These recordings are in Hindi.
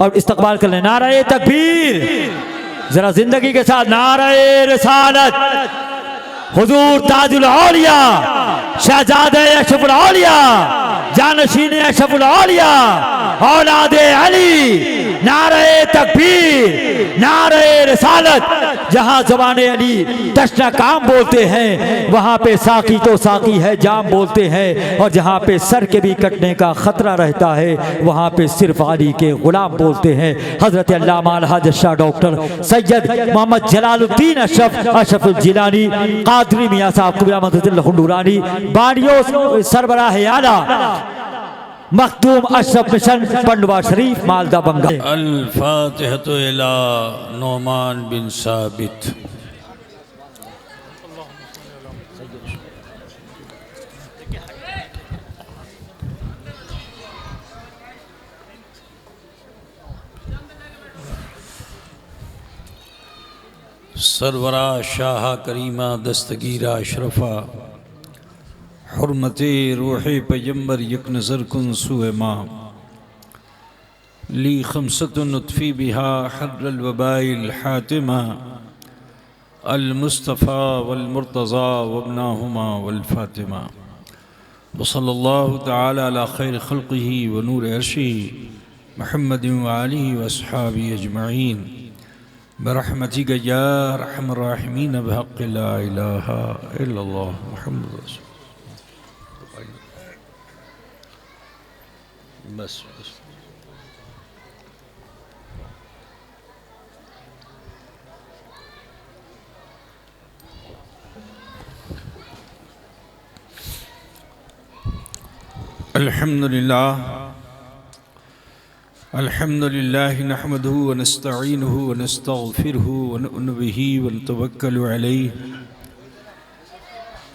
और इस्तकबाल कर लें। नारे तकबीर, जरा जिंदगी के साथ नारे रिसालत, हुजूर ताजुल औलिया, शहजादे अशरफुल औलिया, जानशीन अशरफुल औलिया, औलादे अली। नारे तकबीर, नारे रिसालत। जहाँ ज़बाने अली तशना काम बोलते हैं, वहाँ पे साकी तो साकी है जाम बोलते हैं, और जहाँ पे सर के भी कटने का ख़तरा रहता है, वहाँ पे सिर्फ अली के ग़ुलाम बोलते हैं। हज़रत अल्लामा अलहाज शाह डॉक्टर सैयद मोहम्मद जलालुद्दीन अशरफ जिलानी कादरी मियाँ साहब कुबरा मददुल्लाह नूरानी बानियों सरबराह आला मखदूम अशरफ मिशन पंडवा शरीफ मालदा बंगाल। अल-फातिहतु इला नोमान बिन साबित। सरवरा शाह करीमा दस्तगीरा अशरफा हुर्मते रूहे पैगंबर यक नज़र कुन सुए माँ ली खमसतुन उत्फ़ी बिहा हर्रल वबाइल हातिमा अल मुस्तफ़ा वल मुर्तज़ा वब्नाहुमा वल फातिमा व सल्लल्लाहु तआला अला खैर खल्क़िही व नूर अर्शिही मुहम्मदिन व आलिही व अस्हाबिही अजमईन बरहमतिक या अरहमर राहिमीन बिहक़्क़ि ला इलाहा इल्लल्लाह मुहम्मद रसूल। बस अल्हम्दुलिल्लाह अल्हम्दुलिल्लाह नहमदुहु व नस्तईनुहु व नस्तगफिरुहु व नु'मिनु बिही व नतवक्कलु अलैहि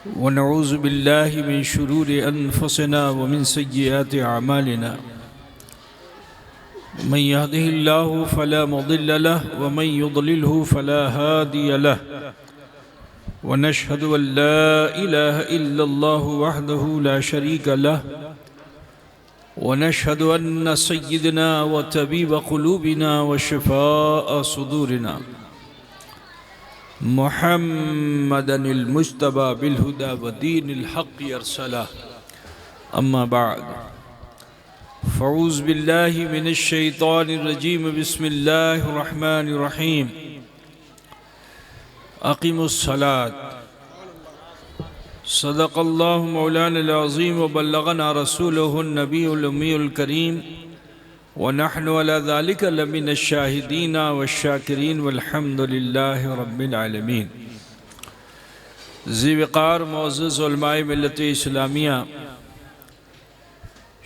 व नऊज़ु बिल्लाहि मिन शुरूरि अनफुसिना व मिन सय्यिआति अमालिना मन यहदिहिल्लाहु फला मुदिल्ल लहु व मन युद्लिलहु फला हादिय लहु व नशहदु अन ला इलाहा इल्लल्लाहु वहदहु ला शरीक लहु व नशहदु अन्न सय्यिदना व तबीब क़ुलूबिना व शिफ़ाअ सुदूरिना मुहम्मदनिल मुज्तबा बिल हुदा व दीनिल हक़्क़ि अरसला। अम्मा बाद फ़ऊज़ु बिल्लाहि मिनश शैतानिर रजीम बिस्मिल्लाहिर रहमानिर रहीम। अक़ीमुस सलात। सदक़ल्लाहु मौलानल अज़ीम व बल्लग़ना रसूलुहुन नबियुल उम्मियुल करीम व नहनु अला ज़ालिका लमिनश शाहिदीन वश्शाकिरीन वल्हम्दुलिल्लाहि रब्बिल आलमीन। ज़ी-वक़ार मुअज़्ज़ज़ उलमाए मिल्लत इस्लामिया,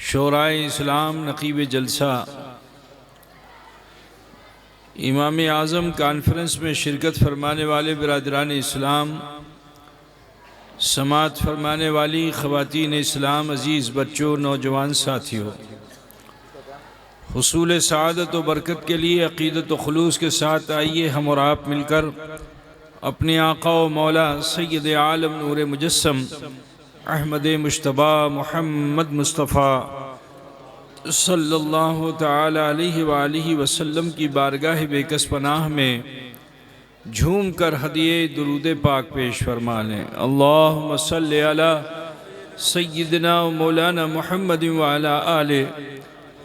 शोराए इस्लाम, नक़ीब जलसा, इमाम आज़म कॉन्फ्रेंस में शिरकत फरमाने वाले बिरादरान इस्लाम, समाअत फरमाने वाली ख़वातीन इस्लाम, अज़ीज़ बच्चों, नौजवान साथियों, हुसूल सआदत व बरकत के लिए अक़ीदत व खुलूस के साथ आइए हम और आप मिलकर अपने आका व मौला सय्यद आलम नूर मुजस्सम अहमद मुज्तबा मुहम्मद मुस्तफ़ा सल्लल्लाहु तआला अलैहि व आलिहि वसल्लम की बारगाह बेकस पनाह में झूम कर हदिये दुरूद पाक पेश फरमा लें। अल्लाहुम्मा सल्लि अला सय्यिदना व मौलाना मुहम्मद व अला आले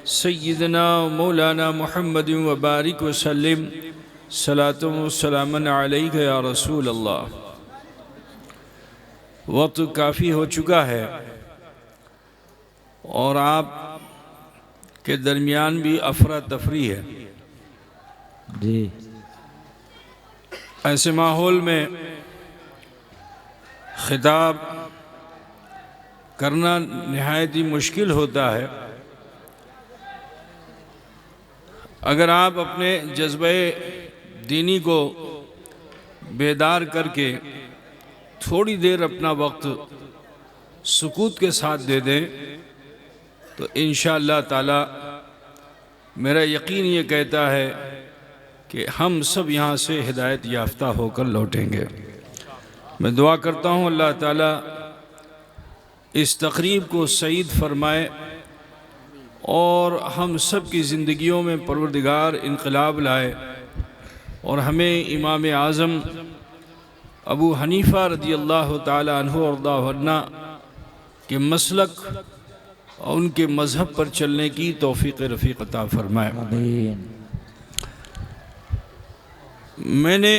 सय्यिदना मौलाना मुहम्मद व बारिक व सल्लिम सलातुम व सलामन अलैका या रसूल अल्लाह। वक्त काफ़ी हो चुका है और आप के दरमियान भी अफरा तफरी है जी। ऐसे माहौल में खिताब करना नहायत ही मुश्किल होता है। अगर आप अपने जज्बे दीनी को बेदार करके थोड़ी देर अपना वक्त सुकूत के साथ दे दें तो इंशाअल्लाह ताला मेरा यकीन ये कहता है कि हम सब यहाँ से हिदायत याफ्ता होकर लौटेंगे। मैं दुआ करता हूँ अल्लाह ताला इस तकरीब को सईद फरमाए और हम सब की ज़िंदगियों में परवरदिगार इनकलाब लाए और हमें इमाम आज़म अबू हनीफ़ा रज़ियल्लाहु ताला अन्हु अर्दा के मसलक और उनके मज़हब पर चलने की तौफ़ीक़ रफ़ीक़ अता फ़रमाए। मैंने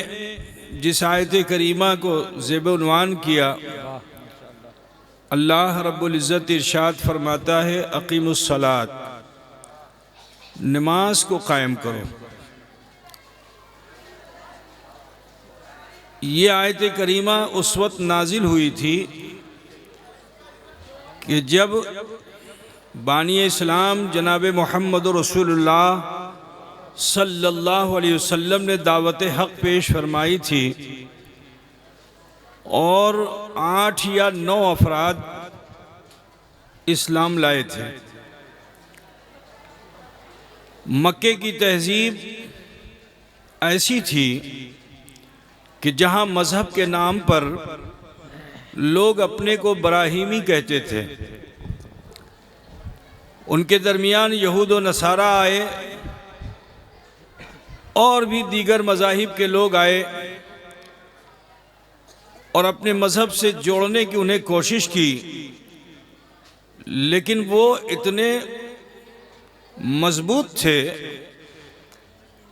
जिस आयत करीमा को ज़ेब-उन्वान किया, अल्लाह रब्बुल इज़्ज़त इरशाद फरमाता है अक़ीमुस्सलात, नमाज को कायम करो। ये आयत करीमा उस वक्त नाजिल हुई थी कि जब बानी इस्लाम जनाब मोहम्मद रसूलुल्लाह सल्लल्लाहु अलैहि वसल्लम ने दावत हक़ पेश फरमाई थी और 8 या 9 अफराद इस्लाम लाए थे। मक्के की तहज़ीब ऐसी थी कि जहाँ मज़हब के नाम पर लोग अपने को ब्राहीमी कहते थे, उनके दरमियान यहूद व नसारा आए और भी दीगर मज़ाहिब के लोग आए और अपने मज़हब से जोड़ने की उन्हें कोशिश की, लेकिन वो इतने मजबूत थे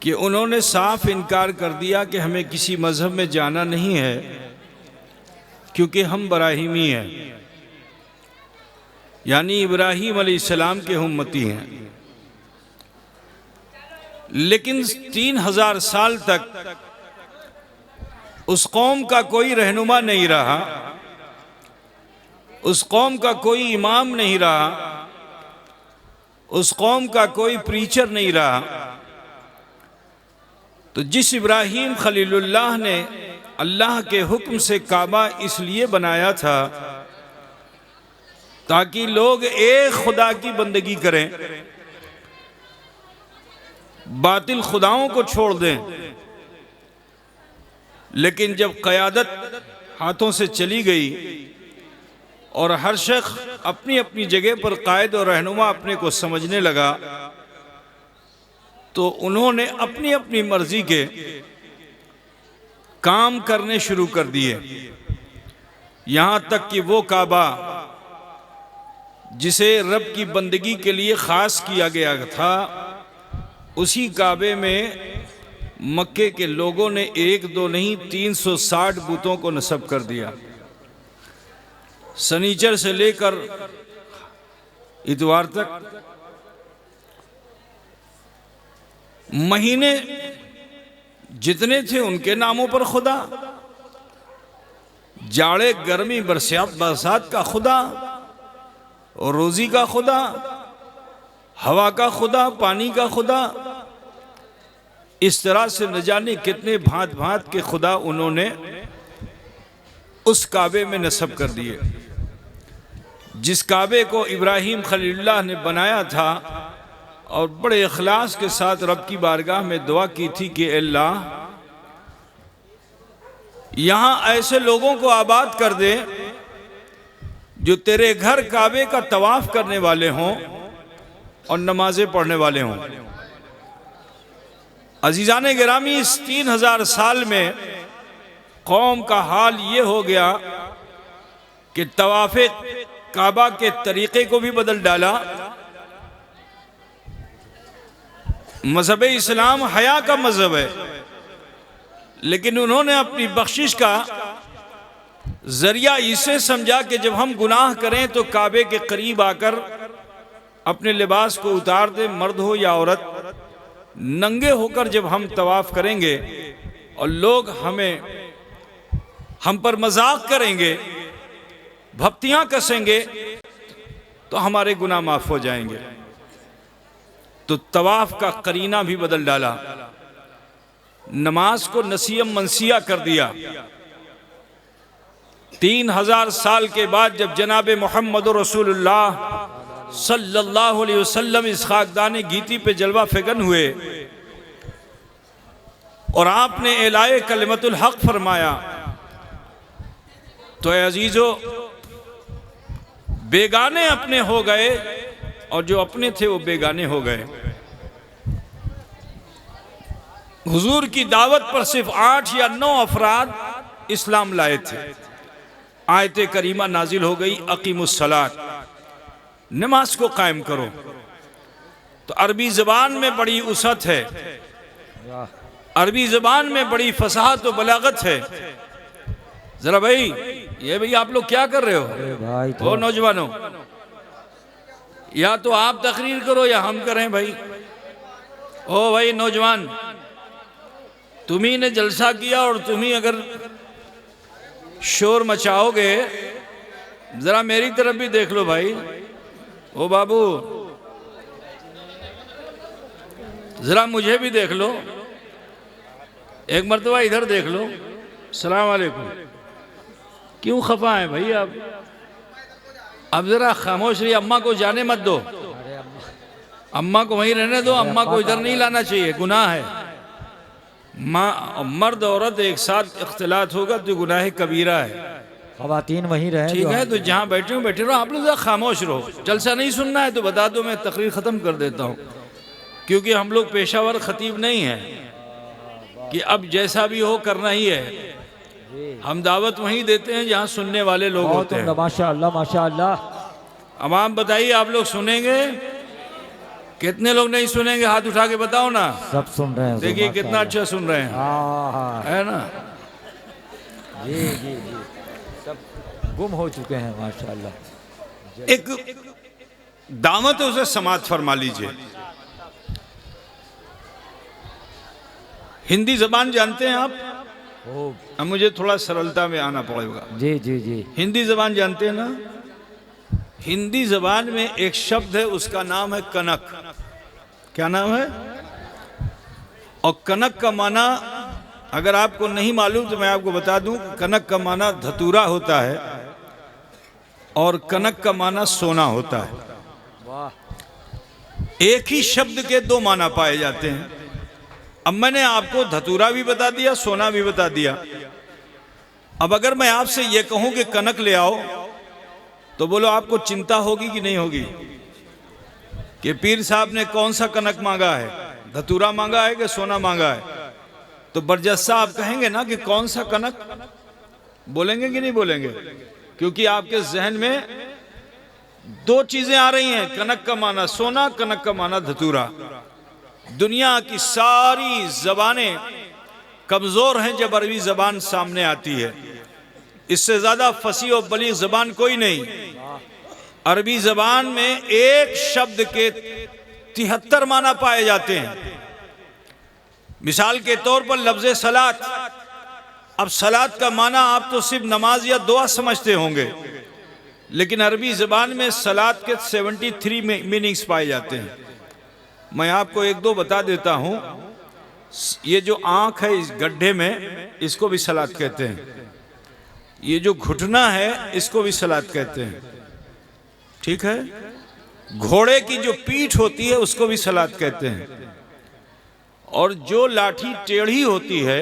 कि उन्होंने साफ इनकार कर दिया कि हमें किसी मज़हब में जाना नहीं है क्योंकि हम ब्राहीमी हैं, यानी इब्राहीम अलैहिस्सलाम के उम्मती हैं। लेकिन 3000 साल तक उस कौम का कोई रहनुमा नहीं रहा, उस कौम का कोई इमाम नहीं रहा, उस कौम का कोई प्रीचर नहीं रहा। तो जिस इब्राहीम खलीलुल्लाह ने अल्लाह के हुक्म से काबा इसलिए बनाया था ताकि लोग एक खुदा की बंदगी करें, बातिल खुदाओं को छोड़ दें, लेकिन जब क़यादत हाथों से चली गई और हर शख्स अपनी अपनी जगह पर कायद और रहनुमा अपने को समझने लगा, तो उन्होंने अपनी अपनी मर्जी के काम करने शुरू कर दिए। यहाँ तक कि वो काबा जिसे रब की बंदगी के लिए ख़ास किया गया था, उसी काबे में मक्के के लोगों ने 1-2 नहीं 360 बुतों को नस्ब कर दिया। शनीचर से लेकर इतवार तक महीने जितने थे उनके नामों पर खुदा, जाड़े गर्मी बरसात का खुदा, और रोज़ी का खुदा, हवा का खुदा, पानी का खुदा, इस तरह से न जाने कितने भांत भांत के खुदा उन्होंने उस काबे में नस्ब कर दिए। जिस काबे को इब्राहीम खलीलुल्लाह ने बनाया था और बड़े इखलास के साथ रब की बारगाह में दुआ की थी कि अल्लाह यहाँ ऐसे लोगों को आबाद कर दे जो तेरे घर काबे का तवाफ करने वाले हों और नमाजें पढ़ने वाले हों। अजीज़ाने गिरामी, इस 3000 साल में कौम का हाल ये हो गया कि तवाफ़े काबा के तरीक़े को भी बदल डाला। मज़हब इस्लाम हया का मज़हब है, लेकिन उन्होंने अपनी बख्शिश का ज़रिया इसे समझा कि जब हम गुनाह करें तो काबे के करीब आकर अपने लिबास को उतार दें, मर्द हो या औरत, नंगे होकर जब हम तवाफ़ करेंगे और लोग हम पर मजाक करेंगे, भक्तियाँ कसेंगे, तो हमारे गुनाह माफ़ हो जाएंगे। तो तवाफ़ का करीना भी बदल डाला, नमाज को नसीम मनसिया कर दिया। 3000 साल के बाद जब जनाब मोहम्मद रसूलुल्लाह सल्लल्लाहु अलैहि वसल्लम इस खाकदाने गीती पे जलवा फ़िगन हुए और आपने एलाए कलिमतुल हक़ फरमाया, तो अजीज़ो बेगाने अपने हो गए और जो अपने थे वो बेगाने हो गए। हुजूर की दावत पर सिर्फ 8 या 9 अफराद इस्लाम लाए थे। आयत करीमा नाजिल हो गई, अकीमुस्सलात, नमाज को कायम करो। तो अरबी ज़बान में बड़ी उसत है, अरबी ज़बान में बड़ी फसाहत और बलागत है। जरा भाई, ये भाई आप लोग क्या कर रहे हो? भाई ओ नौजवानों, या तो आप तकरीर करो या हम करें भाई। ओ भाई नौजवान, तुम्ही ने जलसा किया और तुम्ही अगर शोर मचाओगे, जरा मेरी तरफ भी देख लो भाई। ओ बाबू, जरा मुझे भी देख लो, एक मर्तबा इधर देख लो। सलाम वालेकुम। क्यों खफा है भाई आप? अब जरा खामोश रहिए, अम्मा को जाने मत दो, अम्मा को वहीं रहने दो, अम्मा को इधर नहीं लाना चाहिए, गुनाह है। मर्द औरत एक साथ इख्तिलात होगा तो गुनाह कबीरा है। खवातीन वहीं रहे, ठीक है, तो जहाँ बैठे हो बैठे रहो, आप लोग जरा खामोश रहो। जलसा नहीं सुनना है तो बता दो, मैं तकरीर ख़त्म कर देता हूँ, क्योंकि हम लोग पेशावर खतीब नहीं हैं कि अब जैसा भी हो करना ही है। हम दावत वहीं देते हैं जहाँ सुनने वाले लोग होते हैं। माशाअल्लाह माशाअल्लाह। अब आप बताइए, आप लोग सुनेंगे? कितने लोग नहीं सुनेंगे? हाथ उठा के बताओ ना। सब सुन रहे हैं। देखिए कितना अच्छा सुन रहे हैं, है ना? जी जी जी, सब गुम हो चुके हैं माशाअल्लाह। एक दावत है, उसे समात फरमा लीजिए। हिंदी जबान जानते हैं आप? अब मुझे थोड़ा सरलता में आना पड़ेगा। जी जी जी। हिंदी जबान जानते हैं ना? हिंदी जबान में एक शब्द है, उसका नाम है कनक। क्या नाम है? और कनक का माना अगर आपको नहीं मालूम तो मैं आपको बता दूं, कनक का माना धतूरा होता है और कनक का माना सोना होता है। वाह। एक ही शब्द के 2 माना पाए जाते हैं। अब मैंने आपको धतूरा भी बता दिया, सोना भी बता दिया। अब अगर मैं आपसे ये कहूं कि कनक ले आओ, तो बोलो आपको चिंता होगी कि नहीं होगी कि पीर साहब ने कौन सा कनक मांगा है, धतूरा मांगा है कि सोना मांगा है? तो बरजस्सा आप कहेंगे ना कि कौन सा कनक, बोलेंगे कि नहीं बोलेंगे? क्योंकि आपके जहन में 2 चीजें आ रही हैं, कनक का माना सोना, कनक का माना धतूरा। दुनिया की सारी जबानें कमजोर हैं जब अरबी जबान सामने आती है। इससे ज्यादा फसी और बलीग जबान कोई नहीं। अरबी जबान में एक शब्द के 73 माना पाए जाते हैं। मिसाल के तौर पर लफ्ज़ सलात। अब सलात का माना आप तो सिर्फ नमाज या दुआ समझते होंगे, लेकिन अरबी जबान में सलात के 73 मीनिंग्स पाए जाते हैं। मैं आपको 1-2 बता देता हूं। ये जो आंख है इस गड्ढे में, इसको भी सलात कहते हैं। ये जो घुटना है, इसको भी सलात कहते हैं। ठीक है, घोड़े की जो पीठ होती है उसको भी सलात कहते हैं। और जो लाठी टेढ़ी होती है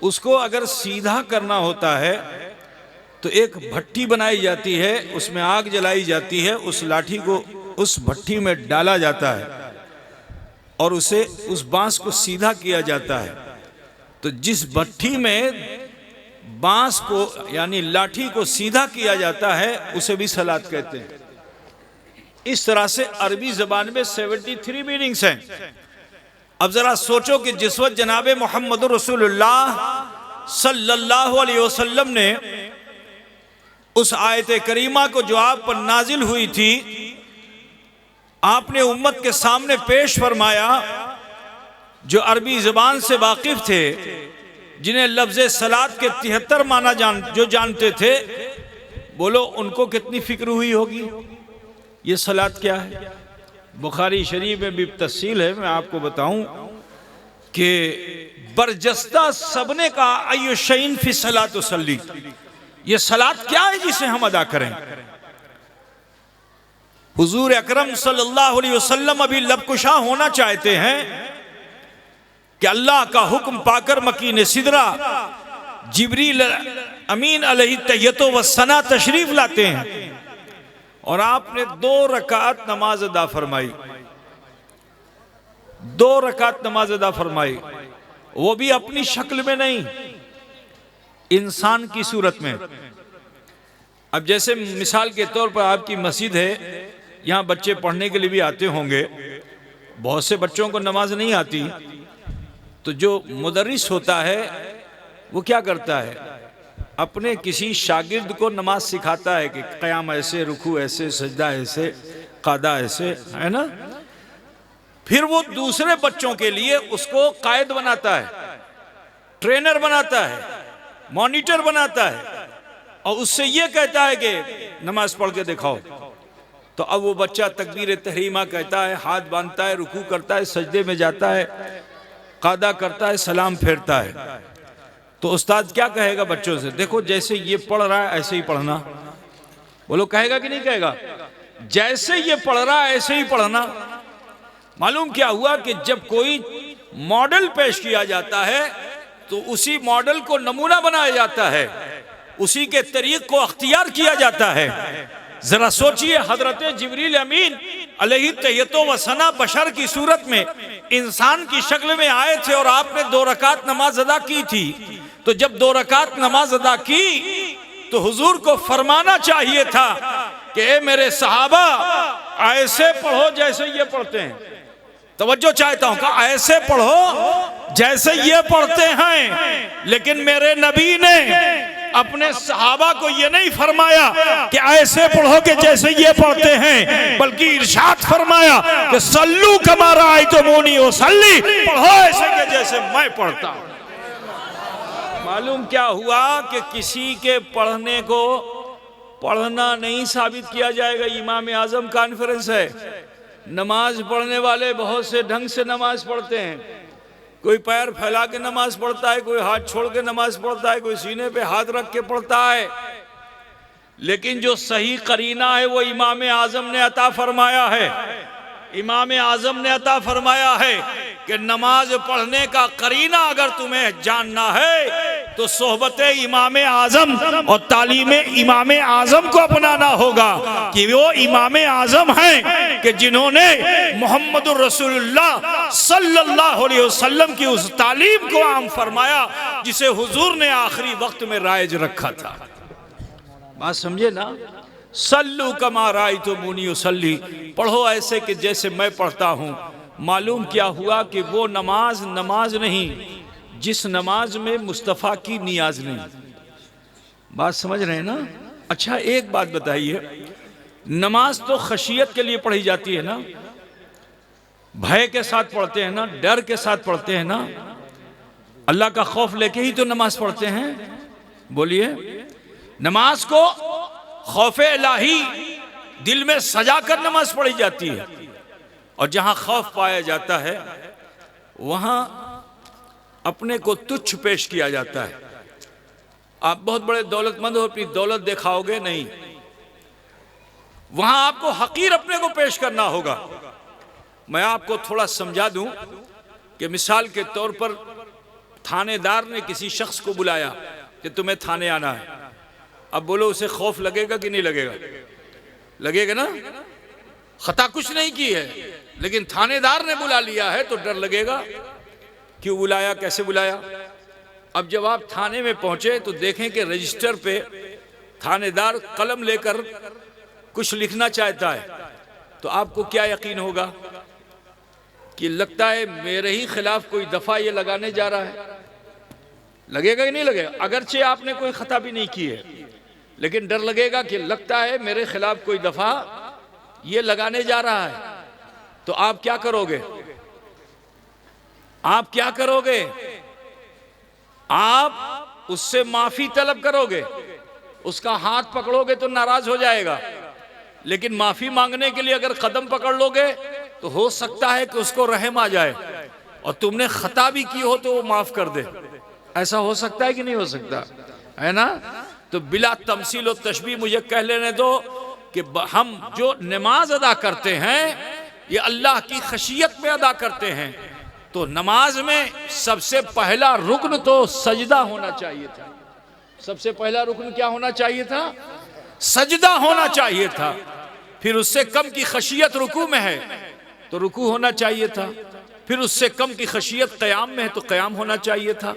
उसको अगर सीधा करना होता है तो एक भट्टी बनाई जाती है, उसमें आग जलाई जाती है, उस लाठी को उस भट्टी में डाला जाता है और उसे उस बांस को सीधा किया जाता है। तो जिस भट्टी में बांस को यानी लाठी को सीधा किया जाता है उसे भी सलात कहते हैं। इस तरह से अरबी जबान में 73 मीनिंग्स हैं। अब जरा सोचो कि जिस वक्त जनाब मोहम्मद रसूलुल्लाह सल्लल्लाहु अलैहि वसल्लम ने उस आयत करीमा को जो आप पर नाजिल हुई थी, आपने उम्मत के सामने पेश फरमाया, जो अरबी ज़बान से वाकिफ थे, जिन्हें लफ्ज़ सलात के 73 माना जो जानते थे, बोलो उनको कितनी फिक्र हुई होगी ये सलात क्या है। बुखारी शरीफ में भी तफसील है, मैं आपको बताऊं कि बरजस्ता सबने कहा अय्यु शैइन फी सलात वसल्ली, ये सलात क्या है जिसे हम अदा करें। हुजूर अकरम सल्लल्लाहु अलैहि वसल्लम अभी लबकुशा होना चाहते हैं कि अल्लाह का हुक्म पाकर मकीन सिदरा जिब्रील अमीन अलैहि तय्यतो व सना तशरीफ लाते हैं। और आपने 2 रकात नमाज अदा फरमाई, 2 रकात नमाज अदा फरमाई, वो भी अपनी शक्ल में नहीं, इंसान की सूरत में। अब जैसे मिसाल के तौर पर आपकी मस्जिद है, यहाँ बच्चे पढ़ने के लिए भी आते होंगे, बहुत से बच्चों को नमाज नहीं आती, तो जो मुदर्रिस होता है वो क्या करता है, अपने किसी शागिर्द को नमाज सिखाता है कि क़याम ऐसे, रुकू ऐसे, सजदा ऐसे, कादा ऐसे, है ना। फिर वो दूसरे बच्चों के लिए उसको कायद बनाता है, ट्रेनर बनाता है, मॉनिटर बनाता है, और उससे ये कहता है कि नमाज पढ़ के दिखाओ। तो अब वो बच्चा तकबीर तहरीमा कहता है, हाथ बांधता है, रुकू करता है, सजदे में जाता है, कादा करता है, सलाम फेरता है। तो उस्ताद क्या कहेगा बच्चों से, देखो जैसे ये पढ़ रहा है ऐसे ही पढ़ना। वो लोग कहेगा कि नहीं कहेगा, जैसे ये पढ़ रहा है ऐसे ही पढ़ना। मालूम क्या हुआ कि जब कोई मॉडल पेश किया जाता है तो उसी मॉडल को नमूना बनाया जाता है, उसी के तरीक़ को अख्तियार किया जाता है। जरा सोचिए, हजरत जिब्रील अमीन अलैहि तहियतो व सना बशर की सूरत में इंसान की शक्ल में आए थे और आपने 2 रकात नमाज अदा की थी। तो जब 2 रकात नमाज अदा की तो हुजूर को फरमाना चाहिए था कि ए मेरे सहाबा, ऐसे पढ़ो जैसे ये पढ़ते हैं। तवज्जो चाहता हूं कि ऐसे पढ़ो जैसे ये पढ़ते हैं। लेकिन मेरे नबी ने अपने सहाबा को ये नहीं फरमाया कि ऐसे पढ़ो कि जैसे ये पढ़ते हैं, बल्कि इरशाद फरमाया कि सल्लू कमा रअयतुमूनी उसल्ली, पढ़ो ऐसे कि जैसे मैं पढ़ता हूं। मालूम क्या हुआ कि किसी के पढ़ने को पढ़ना नहीं साबित किया जाएगा। इमाम आजम कॉन्फ्रेंस है, नमाज पढ़ने वाले बहुत से ढंग से नमाज पढ़ते हैं। कोई पैर फैला के नमाज पढ़ता है, कोई हाथ छोड़ के नमाज पढ़ता है, कोई सीने पे हाथ रख के पढ़ता है। लेकिन जो सही करीना है वो इमाम आजम ने अता फरमाया है। इमाम आजम ने अता फरमाया है कि नमाज पढ़ने का करीना अगर तुम्हें जानना है तो सोहबत इमाम आजम और तालीम इमाम आजम को अपनाना होगा कि वो इमाम आजम हैं कि जिन्होंने मोहम्मदुर रसूलुल्लाह सल्लल्लाहु अलैहि वसल्लम की उस तालीम को आम फरमाया जिसे हुजूर ने आखिरी वक्त में राइज रखा था। बात समझे ना, सल्लू कमा रअयतुमूनी उसल्ली, पढ़ो ऐसे कि जैसे मैं पढ़ता हूँ। मालूम क्या हुआ कि वो नमाज नहीं जिस नमाज में मुस्तफ़ा की नियाज नहीं। बात समझ रहे हैं ना। अच्छा एक बात बताइए, नमाज तो खशियत के लिए पढ़ी जाती है ना, भय के साथ पढ़ते हैं ना, डर के साथ पढ़ते हैं ना, अल्लाह का खौफ लेके ही तो नमाज पढ़ते हैं। बोलिए, नमाज को खौफ इलाही दिल में सजा कर नमाज पढ़ी जाती है, और जहां खौफ पाया जाता है वहां अपने को तुच्छ पेश किया जाता है। आप बहुत बड़े दौलतमंद हो, अपनी दौलत दिखाओगे नहीं, वहां आपको हकीर अपने को पेश करना होगा। मैं आपको थोड़ा समझा दूं कि मिसाल के तौर पर थानेदार ने किसी शख्स को बुलाया कि तुम्हें थाने आना है। अब बोलो उसे खौफ लगेगा कि नहीं लगेगा? लगेगा ना। खता कुछ नहीं की है, लेकिन थानेदार ने बुला लिया है तो डर लगेगा। क्यों बुलाया, कैसे बुलाया? अब जब आप थाने में पहुंचे तो देखें कि रजिस्टर पे थानेदार कलम लेकर कुछ लिखना चाहता है, तो आपको क्या यकीन होगा कि लगता है मेरे ही खिलाफ कोई दफा ये लगाने जा रहा है। लगेगा कि नहीं लगेगा? अगरचे आपने कोई खता भी नहीं की है, लेकिन डर लगेगा कि लगता है मेरे खिलाफ कोई दफा ये लगाने जा रहा है। तो आप क्या करोगे? आप क्या करोगे? आप उससे माफी तलब करोगे, उसका हाथ पकड़ोगे तो नाराज हो जाएगा, लेकिन माफी मांगने के लिए अगर कदम पकड़ लोगे तो हो सकता है कि उसको रहम आ जाए और तुमने खता भी की हो तो वो माफ कर दे। ऐसा हो सकता है कि नहीं हो सकता है ना? तो बिला तमसील और तशबीह मुझे कह लेने दो कि हम जो नमाज अदा करते हैं ये अल्लाह की खशियत में अदा करते हैं। तो नमाज में सबसे पहला रुकन तो सजदा होना चाहिए था। सबसे पहला रुकन क्या होना चाहिए था? सजदा होना चाहिए था। फिर उससे कम की खशियत रुकू में है तो रुकू होना चाहिए था, फिर उससे कम की खशियत क़याम में है तो क़याम होना चाहिए था,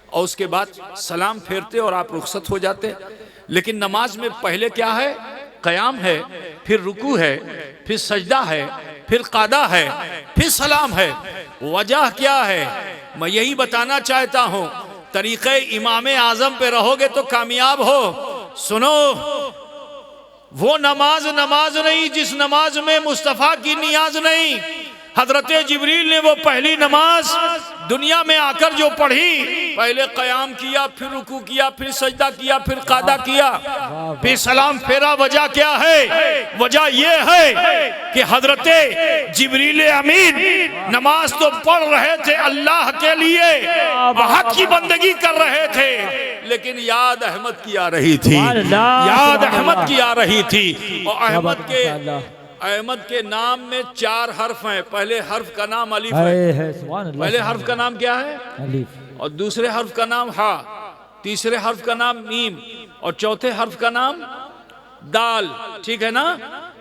और उसके बाद सलाम फेरते और आप रुखसत हो जाते। लेकिन नमाज में पहले क्या है? क़याम है, फिर रुकू है, फिर सजदा है, फिर क़ादा है, फिर सलाम है। वजह क्या है? मैं यही बताना चाहता हूँ, तरीक़े इमाम आज़म पे रहोगे तो कामयाब हो। सुनो, वो नमाज नमाज नहीं जिस नमाज में मुस्तफ़ा की नियाज नहीं। हजरत जिब्रील ने वो पहली नमाज दुनिया में आकर जो पढ़ी, पहले क़याम किया, फिर रुकू किया, फिर सजदा किया, फिर क़ादा किया, फिर सलाम फेरा। वजह क्या है? वजह ये है कि हजरत जिब्रील अमीन नमाज तो पढ़ रहे थे अल्लाह के लिए, हक की बंदगी कर रहे थे, लेकिन याद अहमद की आ रही थी, याद अहमद की आ रही थी। और अहमद के नाम में 4 हर्फ हैं। पहले हर्फ का नाम अलीफ है, पहले हर्फ का नाम क्या है? अलीफ, और दूसरे हर्फ का नाम हा, तीसरे हर्फ का नाम मीम, और चौथे हर्फ का नाम दाल। ठीक है ना?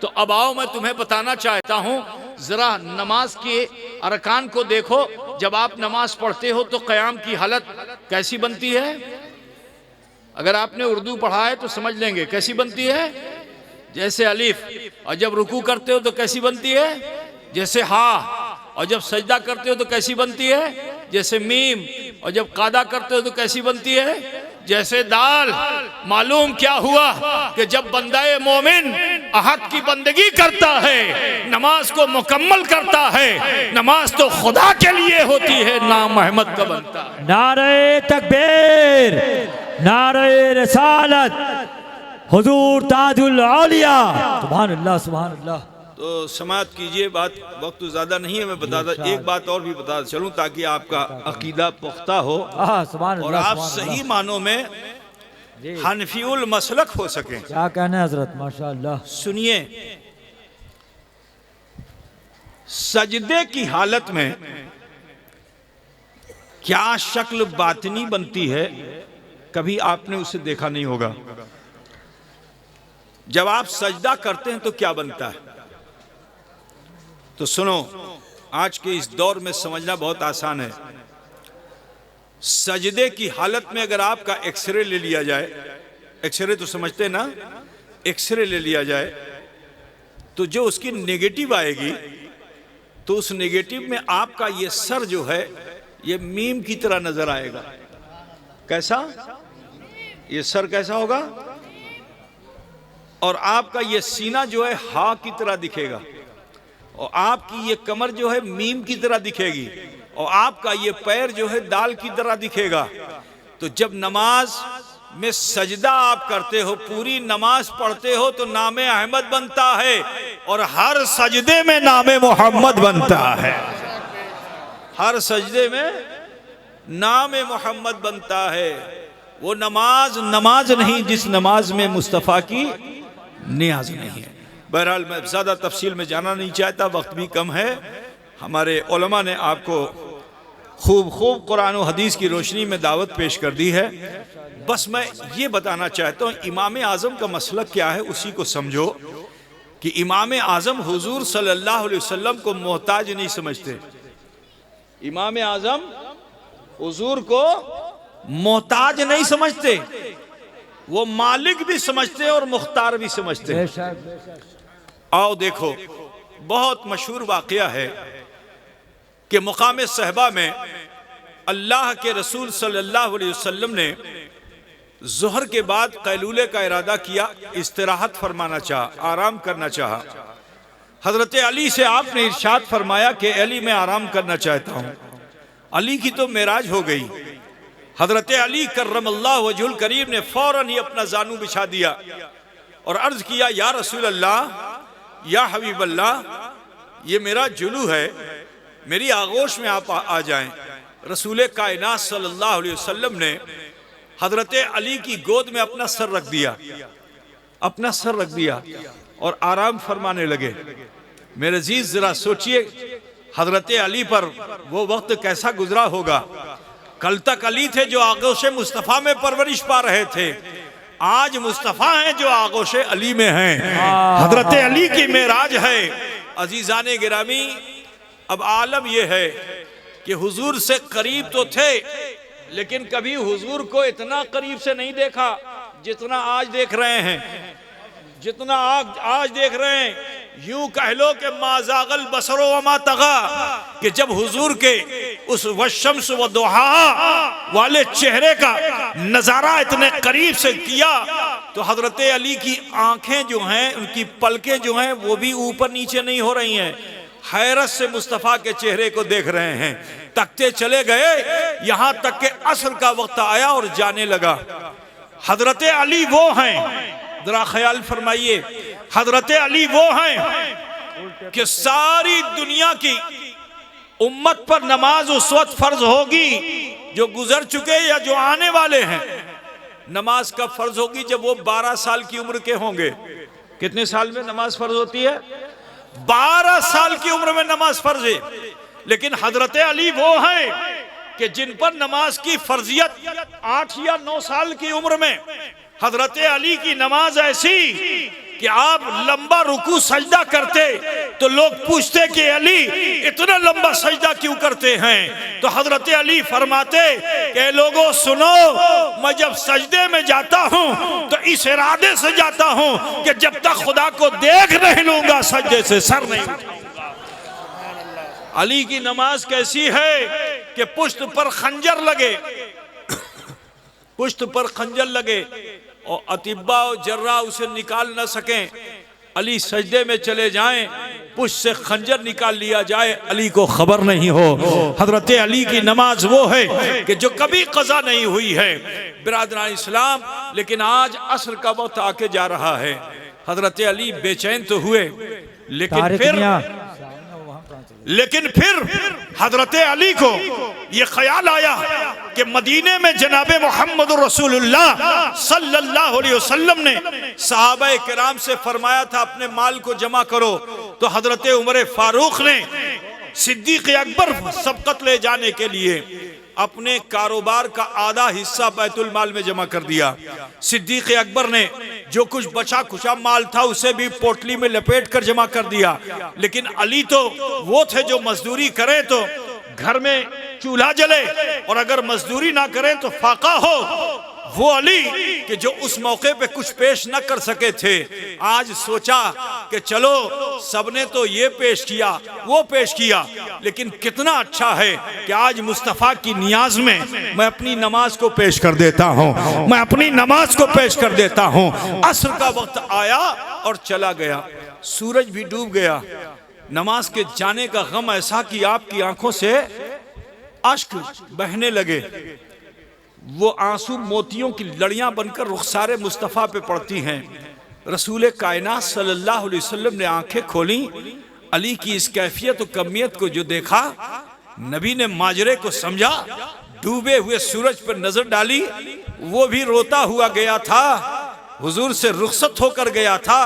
तो अब आओ, मैं तुम्हें बताना चाहता हूँ, जरा नमाज के अरकान को देखो। जब आप नमाज पढ़ते हो तो क़याम की हालत कैसी बनती है? अगर आपने उर्दू पढ़ा है तो समझ लेंगे कैसी बनती है। जैसे अलीफ। और जब रुकू करते हो तो कैसी बनती है? जैसे हा। और जब सजदा करते हो तो कैसी बनती है? जैसे मीम। और जब क़ादा करते हो तो कैसी बनती है? जैसे दाल। मालूम क्या हुआ कि जब बंदाए मोमिन हक की बंदगी करता है, नमाज को मुकम्मल करता है, नमाज तो खुदा के लिए होती है, नाम अहमद का बनता है। नारे तकबीर, नारे रिसालत, हुजूर ताजुल औलिया। सुभान अल्लाह, सुभान अल्लाह। तो समाअत कीजिए, बात वक्त तो ज़्यादा नहीं है, मैं बताता एक बात और भी बता चलूँ ताकि आपका अकीदा पुख्ता हो और आप सही मानों में हनफीउल मसलक हो सकें। क्या कहना है हजरत? माशाअल्लाह। सुनिए, सजदे की हालत में क्या शक्ल बातिनी बनती है, कभी आपने उसे देखा नहीं होगा। जब आप सजदा करते हैं तो क्या बनता है? तो सुनो, आज के इस दौर में समझना बहुत आसान है। सजदे की हालत में अगर आपका एक्सरे ले लिया जाए, एक्सरे तो समझते हैं ना, एक्सरे ले लिया जाए तो जो उसकी नेगेटिव आएगी, तो उस नेगेटिव में आपका ये सर जो है ये मीम की तरह नजर आएगा। कैसा? ये सर कैसा होगा? और आपका ये सीना जो है हा की तरह दिखेगा, और आपकी ये कमर जो है मीम की तरह दिखेगी, और आपका ये पैर जो है दाल की तरह दिखेगा। तो जब नमाज में सजदा आप करते हो, पूरी नमाज पढ़ते हो, तो नामे अहमद बनता है, और हर सजदे में नामे मोहम्मद बनता है। हर सजदे में नामे मोहम्मद बनता है। वो नमाज नमाज नहीं जिस नमाज में मुस्तफ़ा की नियाज नहीं है। बहरहाल मैं ज़्यादा तफसील में जाना नहीं चाहता, वक्त भी कम है। हमारे उलमा ने आपको खूब कुरान और हदीस की रोशनी में दावत पेश कर दी है। बस मैं ये बताना चाहता हूँ, इमाम आज़म का मसलक क्या है उसी को समझो, कि इमाम आज़म हुजूर सल्लल्लाहु अलैहि वसल्लम को मोहताज नहीं समझते। इमाम आज़म हुजूर को मोहताज नहीं समझते, वो मालिक भी समझते और मुख्तार भी समझते। आओ देखो, बहुत मशहूर वाक़या है कि मुकाम सहबा में अल्लाह के रसूल सल्लल्लाहु अलैहि वसल्लम ने ज़ोहर के बाद कैलूले का इरादा किया, इस्तिराहत फरमाना चाहा, आराम करना चाहा। हज़रत अली से आपने इरशाद फरमाया कि अली मैं आराम करना चाहता हूँ। अली की तो मेराज हो गई। हज़रत अली कर्रमल्लाहु वजहुल करीम ने फौरन ही अपना जानू बिछा दिया और अर्ज़ किया, या रसूल अल्लाह, या हबीब अल्लाह, ये मेरा जुलू है, मेरी आगोश में आप आ जाएं। रसूल कायनात सल्लल्लाहु अलैहि वसल्लम ने हज़रत अली की गोद में अपना सर रख दिया, अपना सर रख दिया और आराम फरमाने लगे। मेरे अजीज जरा सोचिए हज़रत अली पर वो वक्त कैसा गुजरा होगा। कल तक अली थे जो आगोश मुस्तफ़ा में परवरिश पा रहे थे, आज मुस्तफ़ा हैं जो आगोश अली में हैं, हजरत अली की मेराज है। अजीजान गिरामी, अब आलम यह है कि हुजूर से करीब तो थे, लेकिन कभी हुजूर को इतना करीब से नहीं देखा जितना आज देख रहे हैं, जितना आज देख रहे हैं। यूं कह लो कि माजागल बसरो वमा तगा, कि जब हुजूर के उस वशम्स व दुहा वाले चेहरे का नजारा इतने करीब से किया तो हजरत अली की आंखें जो हैं, उनकी पलकें जो हैं, वो भी ऊपर नीचे नहीं हो रही हैं, हैरत से मुस्तफ़ा के चेहरे को देख रहे हैं। तकते चले गए, यहां तक के असर का वक्त आया और जाने लगा। हजरत अली वो हैं, जरा ख्याल फरमाइए, हजरत अली वो हैं कि सारी दुनिया की उम्मत पर नमाज उस वक्त फर्ज होगी जो गुजर चुके या जो आने वाले हैं। नमाज कब फर्ज होगी? जब वो 12 साल की उम्र के होंगे। कितने साल में नमाज फर्ज होती है? 12 साल की उम्र में नमाज फर्ज है। लेकिन हजरत अली वो हैं कि जिन पर नमाज की फर्जियत 8 या 9 साल की उम्र में। हजरत अली की नमाज ऐसी कि आप लंबा रुकू सजदा करते तो लोग पूछते कि अली इतना लंबा सजदा क्यों करते हैं? तो हजरत अली फरमाते कि लोगों सुनो, मैं जब सजदे में जाता हूं तो इस इरादे से जाता हूं कि जब तक खुदा को देख नहीं लूंगा सजदे से सर नहीं उठाऊंगा। अली की नमाज कैसी है कि पुश्त पर खंजर लगे, पुश्त पर खंजर लगे और अतिब्बा और जर्रा उसे निकाल न सकें। अली सजदे में चले जाएं, पुश्त से खंजर निकाल लिया जाए, अली को खबर नहीं हो। हजरत अली की नमाज वो है कि जो कभी कज़ा नहीं हुई है। बिरादरान इस्लाम, लेकिन आज असर का वक्त आके जा रहा है। हजरत अली बेचैन तो हुए, लेकिन फिर हजरत अली को ये ख्याल आया कि मदीने में जनाबे मोहम्मद रसूलुल्लाह सल्लल्लाहु अलैहि वसल्लम ने सहाबाए किराम से फरमाया था अपने माल को जमा करो। तो हजरत उमर फारूक ने सिद्दीक अकबर सबकत ले जाने के लिए अपने कारोबार का आधा हिस्सा बैतुल माल में जमा कर दिया। सिद्दीक अकबर ने जो कुछ बचा खुचा माल था उसे भी पोटली में लपेट कर जमा कर दिया। लेकिन अली तो वो थे जो मजदूरी करें तो घर में चूल्हा जले और अगर मजदूरी ना करें तो फाका हो। वो अली कि जो उस मौके पे कुछ पेश न कर सके थे, आज सोचा कि चलो सबने तो ये पेश किया वो पेश किया, लेकिन कितना अच्छा है कि आज मुस्तफ़ा की नियाज में मैं अपनी नमाज को पेश कर देता हूँ, मैं अपनी नमाज को पेश कर देता हूँ। असर का वक्त आया और चला गया, सूरज भी डूब गया। नमाज के जाने का गम ऐसा कि आपकी आंखों से अश्क बहने लगे। वो आंसू मोतियों की लड़ियां बनकर रुखसारे मुस्तफ़ा पे पड़ती हैं। रसूल कायनात सल्लल्लाहु अलैहि वसल्लम ने आंखें खोली, अली की इस कैफियत और कमियत को जो देखा, नबी ने माजरे को समझा, डूबे हुए सूरज पर नजर डाली, वो भी रोता हुआ गया था, हुजूर से रुखसत होकर गया था,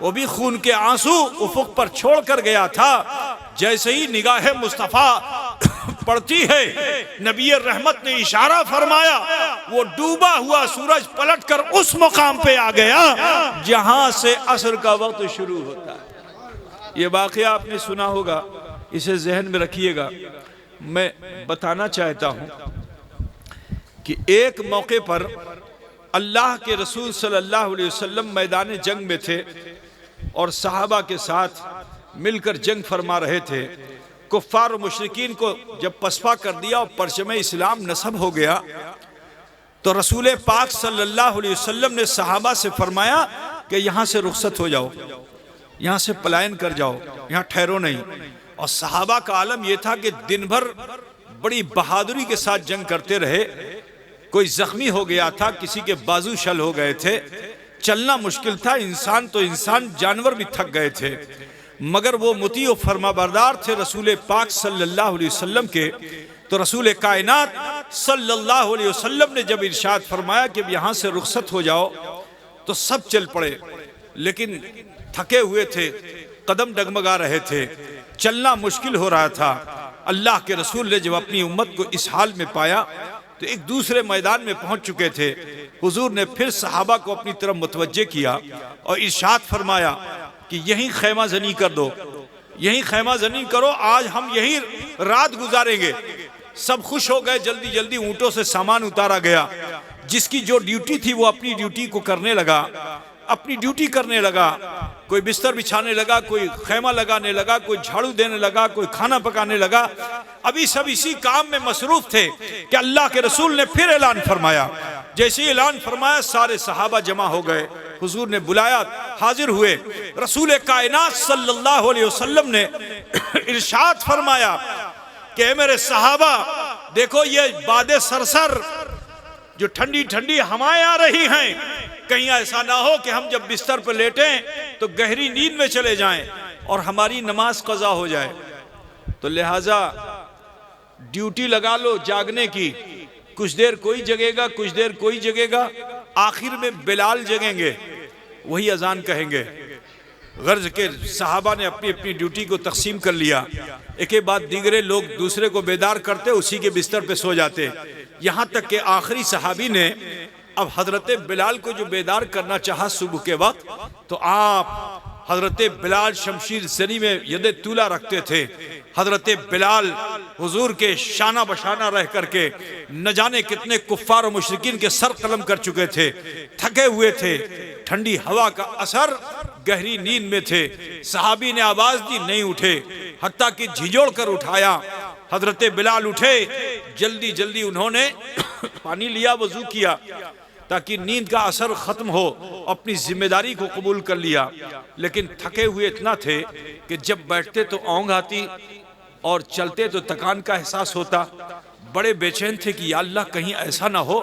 वो भी खून के आंसू उफुक पर छोड़ कर गया था। जैसे ही निगाह मुस्तफ़ा पड़ती है, नबी रहमत ने इशारा फरमाया, वो डूबा हुआ सूरज पलटकर उस मुकाम पे आ गया जहां से असर का वक्त शुरू होता है। ये वाकया आपने सुना होगा, इसे जहन में रखिएगा। मैं बताना चाहता हूं कि एक मौके पर अल्लाह के रसूल सल्लल्लाहु अलैहि वसल्लम मैदान जंग में थे और सहाबा के साथ मिलकर जंग फरमा रहे थे। कुफ्फार और मुशरिकीन को जब पसपा कर दिया और परचम इस्लाम नस्ब हो गया, तो रसूल पाक सल्लल्लाहु अलैहि वसल्लम ने सहाबा से फरमाया कि यहाँ से रुखसत हो जाओ, यहाँ से पलायन कर जाओ, यहाँ ठहरो नहीं। और सहाबा का आलम यह था कि दिन भर बड़ी बहादुरी के साथ जंग करते रहे। कोई जख्मी हो गया था, किसी के बाजू शल हो गए थे, चलना मुश्किल था, इंसान तो इंसान, जानवर भी थक गए थे, मगर वो मुती और फरमाबरदार थे रसूल पाक सल्लल्लाहु अलैहि वसल्लम के। तो रसूल कायनात सल्लल्लाहु अलैहि वसल्लम ने जब इरशाद फरमाया कि यहाँ से रुखसत हो जाओ, तो सब चल पड़े, लेकिन थके हुए थे, कदम डगमगा रहे थे, चलना मुश्किल हो रहा था। अल्लाह के रसूल ने जब अपनी उम्मत को इस हाल में पाया तो एक दूसरे मैदान में पहुंच चुके थे। हुजूर ने फिर सहाबा को अपनी तरफ मुतवज्जे किया और इरशाद फरमाया कि यहीं खैमा जनी कर दो, यहीं खैमा जनी करो, आज हम यहीं रात गुजारेंगे। सब खुश हो गए, जल्दी जल्दी ऊंटों से सामान उतारा गया। जिसकी जो ड्यूटी थी वो अपनी ड्यूटी को करने लगा, अपनी ड्यूटी करने लगा। कोई बिस्तर बिछाने लगा, कोई खैमा लगाने लगा, कोई झाड़ू देने लगा, कोई खाना पकाने लगा। अभी सब इसी काम में मसरूफ थे कि अल्लाह के रसूल ने फिर ऐलान फरमाया। जैसे ही ऐलान फरमाया सारे सहाबा जमा हो गए, हुजूर ने बुलाया, हाजिर हुए। रसूल कायनात सल्लल्लाहु अलैहि वसल्लम ने इरशाद फरमाया कि ऐ मेरे सहाबा, देखो ये बादे सरसर जो ठंडी ठंडी हवाएं आ रही हैं, कहीं ऐसा ना हो कि हम जब बिस्तर पर लेटें तो गहरी नींद में चले जाएं और हमारी नमाज कज़ा हो जाए। तो लिहाजा ड्यूटी लगा लो जागने की, कुछ देर कोई जगेगा, कुछ देर कोई जगेगा, आखिर में बिलाल जगेंगे, वही अजान कहेंगे। गर्ज के सहाबा ने अपनी अपनी ड्यूटी को तकसीम कर लिया। एक के बाद दीगरे लोग दूसरे को बेदार करते, उसी के बिस्तर पे सो जाते। यहाँ तक कि आखिरी सहाबी ने अब हजरत बिलाल को जो बेदार करना चाहा सुबह के वक्त, तो आप हजरत बिलाल शमशीर जनी में यदे तूला रखते थे। हजरत बिलाल हुजूर के शाना बशाना रह करके न जाने कितने कुफ्फार और मुशरिकीन के सर कलम कर चुके थे, थके हुए थे, ठंडी हवा का असर, गहरी नींद में थे। सहाबी ने आवाज दी, नहीं उठे, हत्ता कि झिझोड़ कर उठाया। हजरत बिलाल उठे, जल्दी जल्दी उन्होंने पानी लिया, वजू किया ताकि नींद का असर खत्म हो, अपनी जिम्मेदारी को कबूल कर लिया। लेकिन थके हुए इतना थे कि जब बैठते तो औंध आती और चलते तो थकान का एहसास होता। बड़े बेचैन थे कि या अल्लाह कहीं ऐसा ना हो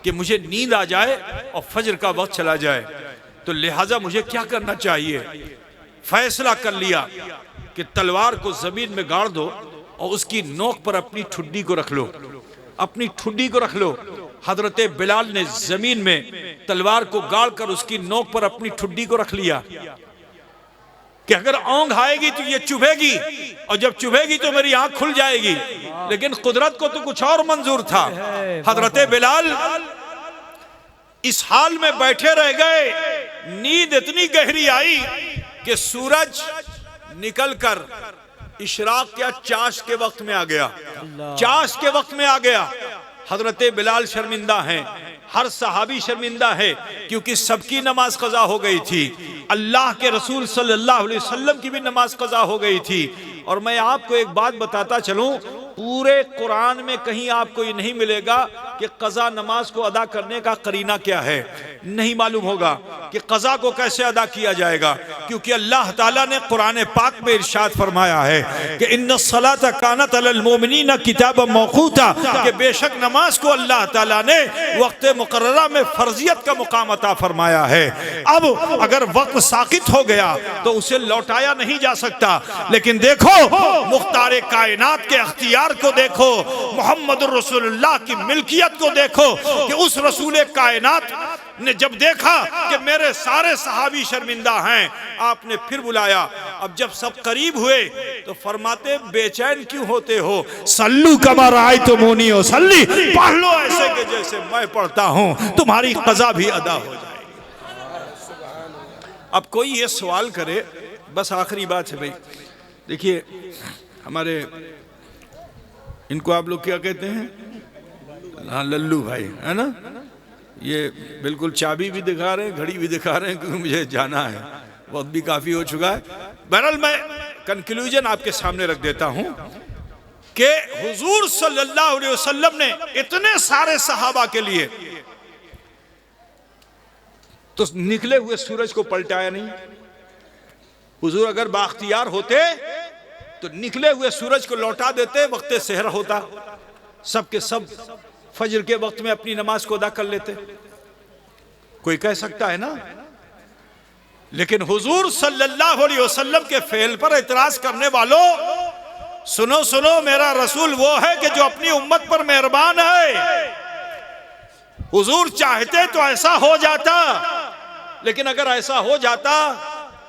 कि मुझे नींद आ जाए और फजर का वक्त चला जाए, तो लिहाजा मुझे क्या करना चाहिए। फैसला कर लिया कि तलवार को जमीन में गाड़ दो और उसकी नोक पर अपनी ठुड्डी को रख लो, अपनी ठुड्डी को रख लो। हजरत बिलाल ने जमीन में तलवार को गाड़ कर उसकी नोक पर अपनी ठुड्डी को रख लिया कि अगर औंध आएगी तो ये चुभेगी, और जब चुभेगी तो मेरी आंख खुल जाएगी। लेकिन कुदरत को तो कुछ और मंजूर था। हजरत बिलाल इस हाल में बैठे रह गए। नींद इतनी गहरी आई कि सूरज निकलकर इशराक क्या चाश के वक्त में आ गया, चाश के वक्त में आ गया। हजरत बिलाल शर्मिंदा हैं, हर सहाबी शर्मिंदा है, क्योंकि सबकी नमाज कज़ा हो गई थी। अल्लाह के रसूल सल्लल्लाहु अलैहि वसल्लम की भी नमाज कज़ा हो गई थी। और मैं आपको एक बात बताता चलूं, पूरे कुरान में कहीं आपको ये नहीं मिलेगा कि कज़ा नमाज को अदा करने का करीना क्या है। नहीं मालूम होगा कि कज़ा को कैसे अदा किया जाएगा, क्योंकि अल्लाह ताला ने कुरान पाक में इरशाद फरमाया है कि इन्नस सलात कानत अलल मोमिनीन किताबन मौक़ूता, कि बेशक नमाज को अल्लाह ताला ने वक्त मुकर्ररा में फर्जियत का मुकाम अता फरमाया है। अब अगर वक्त साकित हो गया तो उसे लौटाया नहीं जा सकता। लेकिन देखो मुख्तार कायनात के अख्तियार को देखो, मोहम्मद रसूलुल्लाह की मिल्कियत को देखो कि उस रसूल कायनात ने जब देखा कि मेरे सारे सहाबी शर्मिंदा हैं, आपने फिर बुलाया। अब जब सब करीब हुए तो फरमाते बेचैन क्यों होते हो, सल्लू कमा राअयतुमूनी उसल्ली, पढ़ लो ऐसे कि जैसे मैं पढ़ता हूं, तुम्हारी कज़ा भी अदा हो जाएगी। अब कोई ये सवाल करे, बस आखिरी बात है भाई, देखिए हमारे इनको आप लोग क्या कहते हैं, हाँ लल्लू भाई है ना, ये बिल्कुल चाबी भी दिखा रहे हैं, घड़ी भी दिखा रहे हैं, क्योंकि मुझे जाना है, वक्त भी काफी हो चुका है। बहरहाल मैं कंक्लूजन आपके सामने रख देता हूं कि हुजूर सल्लल्लाहु अलैहि वसल्लम ने इतने सारे सहाबा के लिए तो निकले हुए सूरज को पलटाया नहीं। हुजूर अगर बाख्तियार होते तो निकले हुए सूरज को लौटा देते, वक्त सहर होता, सब के सब फजर के वक्त में अपनी नमाज को अदा कर लेते। कोई कह सकता है ना, लेकिन हुजूर सल्लल्लाहु अलैहि वसल्लम के फेल पर इतराज करने वालों, सुनो सुनो, मेरा रसूल वो है कि जो अपनी उम्मत पर मेहरबान है। हुजूर चाहते तो ऐसा हो जाता, लेकिन अगर ऐसा हो जाता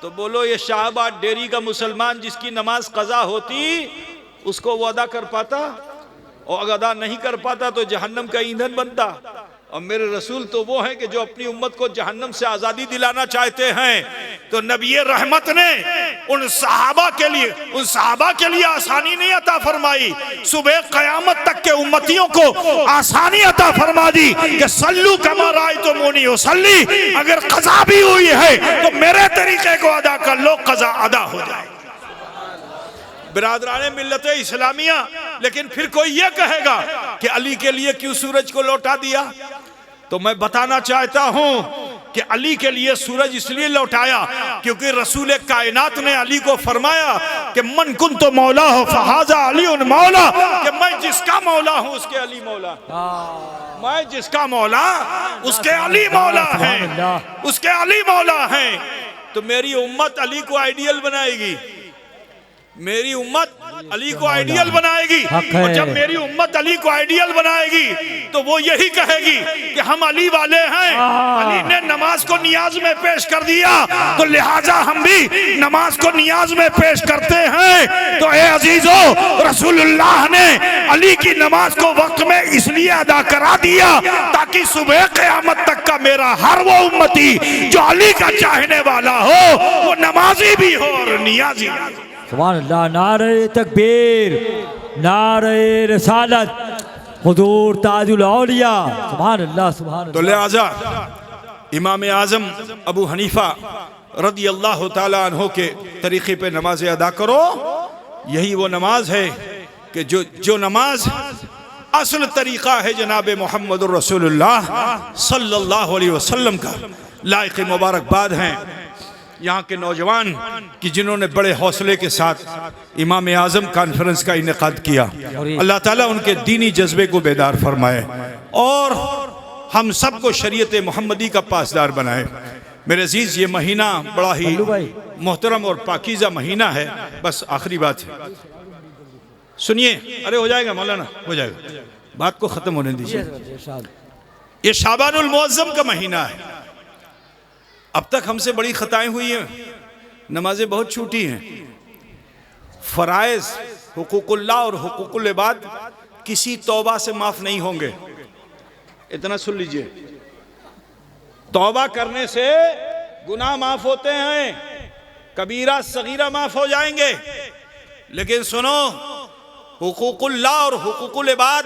तो बोलो ये शाहबाद डेरी का मुसलमान जिसकी नमाज कज़ा होती, उसको वो अदा कर पाता? और अगर अदा नहीं कर पाता तो जहन्नम का ईंधन बनता। और मेरे रसूल तो वो हैं कि जो अपनी उम्मत को जहन्नम से आज़ादी दिलाना चाहते हैं। तो नबी रहमत ने उन सहाबा के लिए आसानी नहीं अता फरमाई, सुबह क़यामत तक के उम्मतियों को आसानी अता फरमा दी कि सल्लू कमा राअयतुमूनी उसल्ली, अगर क़ज़ा भी हुई है तो मेरे तरीके को अदा कर लो, क़ज़ा अदा हो जाए। बिरादराने मिल्लत इस्लामिया, लेकिन फिर कोई ये कहेगा कि अली के लिए क्यों सूरज को लौटा दिया? तो मैं बताना चाहता हूं कि अली के लिए सूरज इसलिए लौटाया क्योंकि रसूल कायनात ने अली को फरमाया कि मन कुन तो मौला हो फहाजा अली उन मौला, कि मैं जिसका मौला हूं उसके अली मौला, मैं जिसका मौला उसके अली मौला है, उसके अली मौला है। तो मेरी उम्मत अली को आइडियल बनाएगी, मेरी उम्मत अली को आइडियल बनाएगी। और जब मेरी उम्मत अली को आइडियल बनाएगी तो वो यही कहेगी कि हम अली वाले हैं, अली ने नमाज को नियाज में पेश कर दिया तो लिहाजा हम भी नमाज को नियाज में पेश करते हैं। तो ए अजीजो, रसूलुल्लाह ने अली की नमाज को वक्त में इसलिए अदा करा दिया ताकि सुबह क़यामत तक का मेरा हर वो उम्मती जो अली का चाहने वाला हो वो नमाजी भी हो और नियाजी। सुभान अल्लाह, नारे तकबीर, नारे रिसालत, हुजूर ताजुल औलिया, सुभान अल्लाह सुभान अल्लाह। तो लिहाजा इमाम आज़म अबू हनीफा रदी अल्लाह ताला अन्हो के तरीक़े पे नमाज अदा करो। यही वो नमाज है कि जो नमाज असल तरीक़ा है जनाब मोहम्मद रसूलुल्लाह सल्लल्लाहु अलैहि वसल्लम का। लायक मुबारकबाद हैं यहाँ के नौजवान कि जिन्होंने बड़े हौसले के साथ इमाम आज़म कॉन्फ्रेंस का इनेकाद किया। अल्लाह ताला उनके दीनी जज्बे को बेदार फरमाए और हम सबको शरीयत मोहम्मदी का पासदार बनाए। मेरे अजीज़, ये महीना बड़ा ही मोहतरम और पाकीज़ा महीना है। बस आखिरी बात है, सुनिए। अरे हो जाएगा मौलाना, हो जाएगा, बात को ख़त्म होने दीजिए। ये शाबानुल मुअज़्ज़म का महीना है। अब तक हमसे बड़ी खताएं हुई हैं, नमाजें बहुत छूटी हैं। फ़राइज़, हुकूकुल्लाह और हुकूकुल इबाद किसी तौबा से माफ़ नहीं होंगे। इतना सुन लीजिए, तौबा करने से गुनाह माफ़ होते हैं, कबीरा सगीरा माफ़ हो जाएंगे। लेकिन सुनो, हुकूकुल्लाह और हुकूकुल इबाद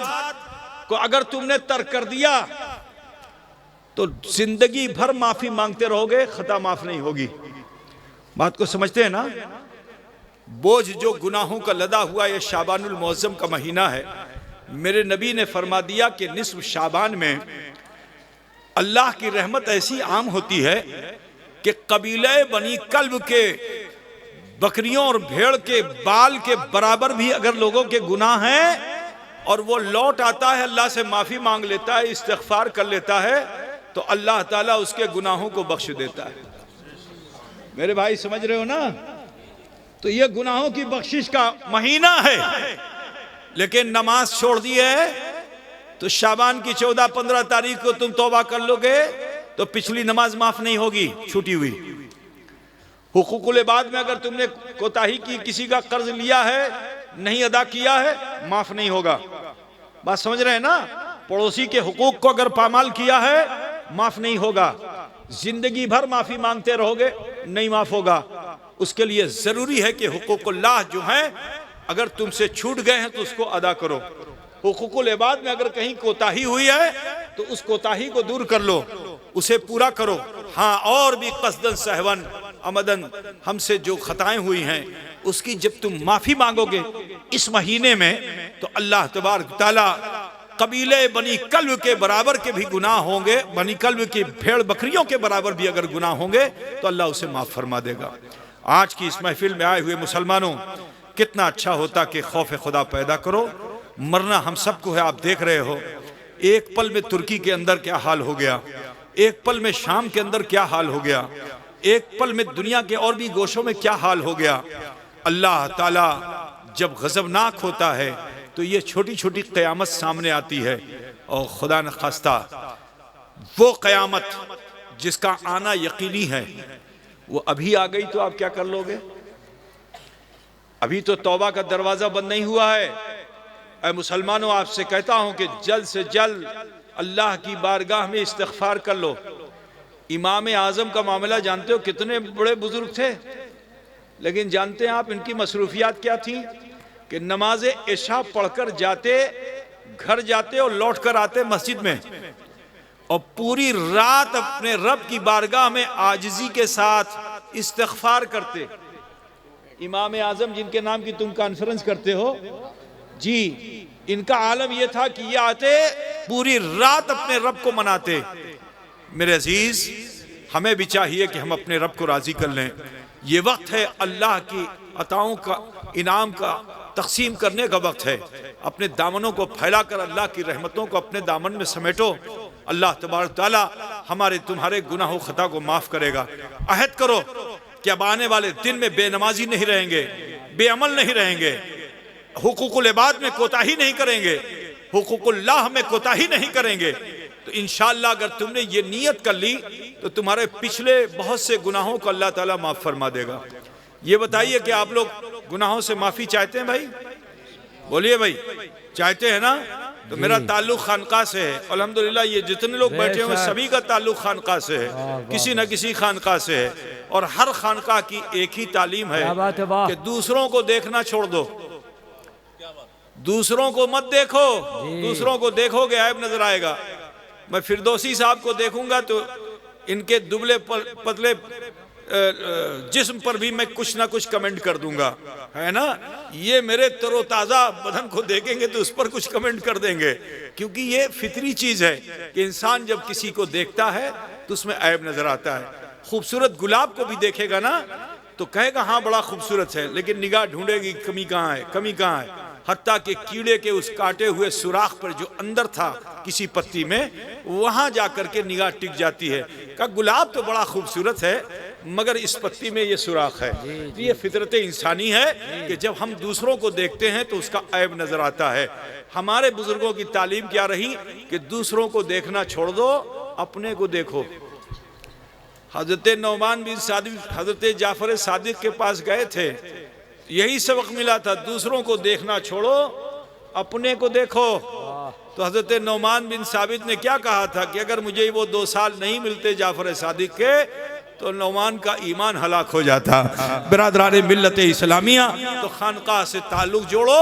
को अगर तुमने तर्क कर दिया तो जिंदगी भर माफी मांगते रहोगे, खता माफ नहीं होगी। बात को समझते हैं ना? बोझ जो गुनाहों का लदा हुआ ये शाबानुल मुअज़्ज़म का महीना है। मेरे नबी ने फरमा दिया कि निस्फ शाबान में अल्लाह की रहमत ऐसी आम होती है कि कबीले बनी कल्ब के बकरियों और भेड़ के बाल के बराबर भी अगर लोगों के गुनाह हैं और वो लौट आता है, अल्लाह से माफी मांग लेता है, इस्तिग़फ़ार कर लेता है, तो अल्लाह ताला उसके गुनाहों को बख्श देता है। मेरे भाई समझ रहे हो ना? तो ये गुनाहों की बख्शिश का महीना है। लेकिन नमाज छोड़ दी है तो शाबान की 14-15 तारीख को तुम तौबा कर लोगे तो पिछली नमाज माफ नहीं होगी, छूटी हुई। हुकूकुल इबाद में अगर तुमने कोताही की, किसी का कर्ज लिया है, नहीं अदा किया है, माफ नहीं होगा। बात समझ रहे हैं ना? पड़ोसी के हुकूक को अगर पामाल किया है, माफ नहीं होगा। जिंदगी भर माफी मांगते रहोगे, नहीं माफ होगा। उसके लिए जरूरी है कि हुकूकुल्लाह जो हैं अगर तुमसे छूट गए हैं तो उसको अदा करो। हुकूकुल इबाद में अगर कहीं कोताही हुई है तो उस कोताही को दूर कर लो, उसे पूरा करो। हाँ, और भी कसदन सहवन अमदन हमसे जो खताएं हुई हैं उसकी जब तुम माफी मांगोगे इस महीने में तो अल्लाह तबारक तआला कबीले बनी कल्ब के बराबर के भी गुनाह होंगे, बनी कल्ब की भेड़ बकरियों के बराबर भी अगर गुनाह होंगे तो अल्लाह उसे माफ फरमा देगा। आज की इस महफिल में आए हुए मुसलमानों, कितना अच्छा होता कि खौफ खुदा पैदा करो। मरना हम सबको है, आप देख रहे हो। एक पल में तुर्की के अंदर क्या हाल हो गया, एक पल में शाम के अंदर क्या हाल हो गया, एक पल में दुनिया के और भी गोशों में क्या हाल हो गया। अल्लाह ताला जब गज़बनाक होता है तो ये छोटी छोटी क़यामत सामने आती है। और खुदा न खास्ता वो क़यामत जिसका आना यकीनी है वो अभी आ गई तो आप क्या कर लोगे? अभी तो तौबा का दरवाज़ा बंद नहीं हुआ है। ऐ मुसलमानों, आपसे कहता हूं कि जल्द से जल्द अल्लाह की बारगाह में इस्तिग़फ़ार कर लो। इमाम आज़म का मामला जानते हो, कितने बड़े बुजुर्ग थे, लेकिन जानते हैं आप इनकी मसरूफियात क्या थी कि नमाज इशा पढ़कर जाते, घर जाते और लौट कर आते मस्जिद में, और पूरी रात अपने रब की बारगाह में आजिज़ी के साथ इस्तिग़फ़ार करते। इमाम आज़म जिनके नाम की तुम कॉन्फ्रेंस करते हो जी, इनका आलम यह था कि ये आते पूरी रात अपने रब को मनाते। मेरे अजीज, हमें भी चाहिए कि हम अपने रब को राजी कर लें। ये वक्त है अल्लाह की अताओं का, इनाम का तकसीम करने का वक्त है। अपने दामनों को फैलाकर अल्लाह की रहमतों को अपने दामन में समेटो। अल्लाह तबारक ताला हमारे तुम्हारे गुनाह खता को माफ करेगा। अहद करो कि अब आने वाले दिन में बेनमाजी नहीं रहेंगे, बेअमल नहीं रहेंगे, हुकूकुल इबाद में कोताही नहीं करेंगे, हुकूकुल्लाह में कोताही नहीं करेंगे। तो इंशाअल्लाह अगर तुमने ये नियत कर ली तो तुम्हारे पिछले बहुत से गुनाहों को अल्लाह ताला माफ फरमा देगा। ये बताइए कि आप लोग गुनाहों से माफी चाहते हैं भाई? बोलिए भाई, चाहते हैं ना? तो मेरा ताल्लुक खानका से है। अल्हम्दुलिल्लाह ये जितने लोग बैठे हुए सभी का ताल्लुक खानका से है, किसी न किसी खानका से है। और हर खानका की एक ही तालीम है कि दूसरों को देखना छोड़ दो, दूसरों को मत देखो। दूसरों को देखोगे ऐब नजर आएगा। मैं फिरदौसी साहब को देखूंगा तो इनके दुबले पतले जिस्म पर भी मैं कुछ ना कुछ कमेंट कर दूंगा, है ना। ये मेरे तरोताज़ा बदन को देखेंगे तो उस पर कुछ कमेंट कर देंगे, क्योंकि ये फितरी चीज़ है कि इंसान जब किसी को देखता है तो उसमें ऐब नजर आता है। खूबसूरत गुलाब को भी देखेगा ना तो कहेगा हाँ बड़ा खूबसूरत है, लेकिन निगाह ढूंढेगी कमी कहाँ है, कमी कहाँ है। हत्ता कि कीड़े के उस काटे हुए सुराख पर जो अंदर था किसी पत्ती में, वहां जाकर के निगाह टिक जाती है। का गुलाब तो बड़ा खूबसूरत है मगर इस पत्ती में ये सुराख है। ये फितरत इंसानी है कि जब हम दूसरों को देखते हैं तो उसका ऐब नजर आता है। हमारे बुजुर्गों की तालीम क्या रही कि दूसरों को देखना छोड़ दो, अपने को देखो। हजरत नौमान बिन सादिक हजरत जाफर सादिक के पास गए थे, यही सबक मिला था, दूसरों को देखना छोड़ो, अपने को देखो। तो हजरत नौमान बिन साबित ने क्या कहा था कि अगर मुझे वो 2 साल नहीं मिलते जाफर सादिक के तो नौमान का ईमान हलाक हो जाता। बिरादरान मिल्लत इस्लामिया, तो खानका से ताल्लुक जोड़ो,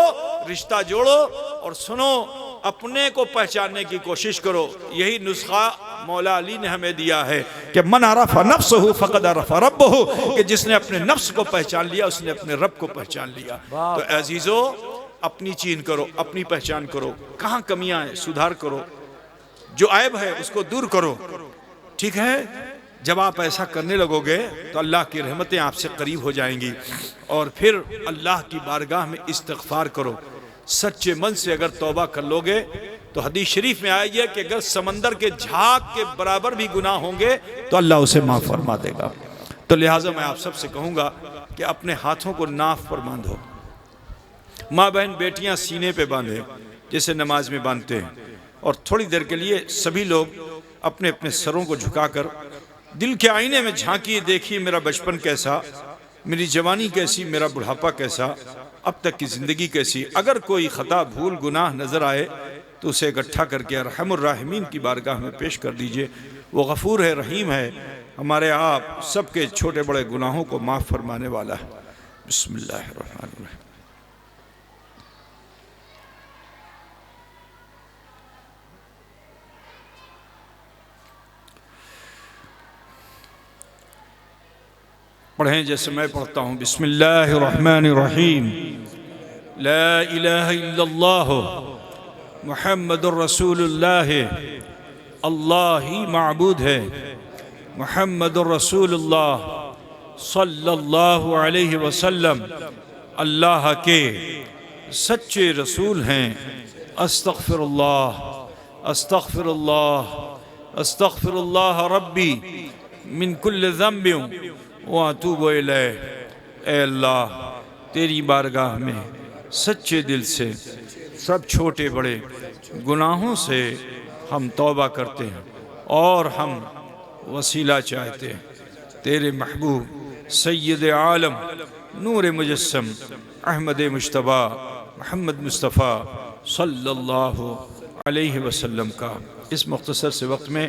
रिश्ता जोड़ो और सुनो, अपने को पहचानने की कोशिश करो। यही नुस्खा मौला अली ने हमें दिया है कि मन अरफ़ा नफ्सहु फ़क़द अरफ़ा रब्बहु, कि जिसने अपने नफ्स को पहचान लिया उसने अपने रब को पहचान लिया। तो अजीजों, अपनी चीन करो, अपनी पहचान करो, कहाँ कमियां हैं सुधार करो, जो ऐब है उसको दूर करो। ठीक है, जब आप ऐसा करने लगोगे तो अल्लाह की रहमतें आपसे करीब हो जाएंगी। और फिर अल्लाह की बारगाह में इस्तिग़फ़ार करो। सच्चे मन से अगर तौबा कर लोगे तो हदीस शरीफ में आई है कि अगर समंदर के झाग के बराबर भी गुनाह होंगे तो अल्लाह उसे माफ़ फरमा देगा। तो लिहाजा मैं आप सबसे कहूँगा कि अपने हाथों को नाफ पर बांधो। माँ बहन बेटियाँ सीने पे बांधे जैसे नमाज में बांधते हैं, और थोड़ी देर के लिए सभी लोग अपने अपने सरों को झुकाकर दिल के आईने में झांकिए, देखिए मेरा बचपन कैसा, मेरी जवानी कैसी, मेरा बुढ़ापा कैसा, अब तक की ज़िंदगी कैसी। अगर कोई ख़ता भूल गुनाह नज़र आए तो उसे इकट्ठा करके अर्हमुर राहिमीन की बारगाह में पेश कर दीजिए। वो गफ़ूर है, रहीम है, हमारे आप सबके छोटे बड़े गुनाहों को माफ़ फरमाने वाला है। बिस्मिल्लाहिर्रहमानिर्रहीम। पढ़ें जैसे मैं पढ़ता हूँ। बिस्मिल्लाहिर्रहमानिर्रहीम। ला इलाहा इल्लल्लाह मुहम्मदुर रसूलुल्लाह, अल्लाह ही माबूद है, मुहम्मदुर रसूलुल्लाह सल्लल्लाहु अलैहि वसल्लम अल्लाह के सच्चे रसूल हैं। अस्तग़फिरुल्लाह अस्तग़फिरुल्लाह अस्तग़फिरुल्लाह रब्बी मिन कुल्लि ज़ंबिन व अतूबु इलैह। ऐ अल्लाह, तेरी बारगाह में सच्चे दिल से सब छोटे बड़े गुनाहों से हम तौबा करते हैं और हम वसीला चाहते हैं तेरे महबूब सैयद आलम नूर मुजस्सम अहमद मुश्तबा मोहम्मद मुस्तफ़ा सल्लल्लाहु अलैहि वसल्लम का। इस मुख्तसर से वक्त में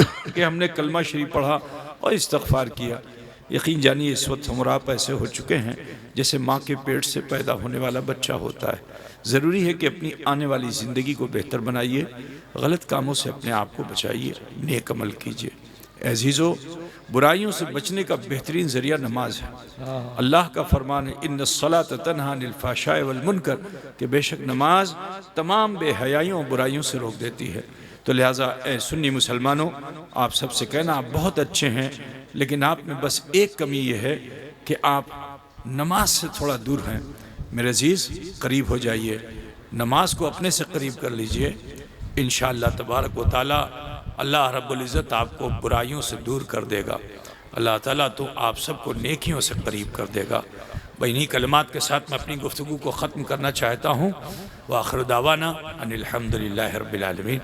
कि हमने कलमा शरीफ पढ़ा और इस्तग़फ़ार किया। यकीन जानिए इस वक्त हम और आप ऐसे हो चुके हैं जैसे माँ के पेट से पैदा होने वाला बच्चा होता है। ज़रूरी है कि अपनी आने वाली ज़िंदगी को बेहतर बनाइए, गलत कामों से अपने आप को बचाइए, नेक अमल कीजिए। अज़ीज़ों, बुराइयों से बचने का बेहतरीन ज़रिया नमाज है। अल्लाह का फरमान है इन्नस्सलात तन्हा अनिल फ़हशाइ वल मुनकर, कि बेशक नमाज तमाम बेहयाइयों बुराइयों से रोक देती है। तो लिहाजा ए सुन्नी मुसलमानों, आप सबसे कहना आप बहुत अच्छे हैं, लेकिन आप में बस एक कमी ये है कि आप नमाज से थोड़ा दूर हैं। मेरे अज़ीज़, करीब हो जाइए, नमाज को अपने से करीब कर लीजिए। इंशाअल्लाह तबारक व तआला अल्लाह रब्बुल इज़्ज़त आपको बुराइयों से दूर कर देगा। अल्लाह ताला तो आप सबको नेकियों से करीब कर देगा। भाई इन्हीं कलमात के साथ मैं अपनी गुफ्तगू को ख़त्म करना चाहता हूँ। व आखिर दावाना अनिल हम्दुलिल्लाहि रब्बिल आलमीन।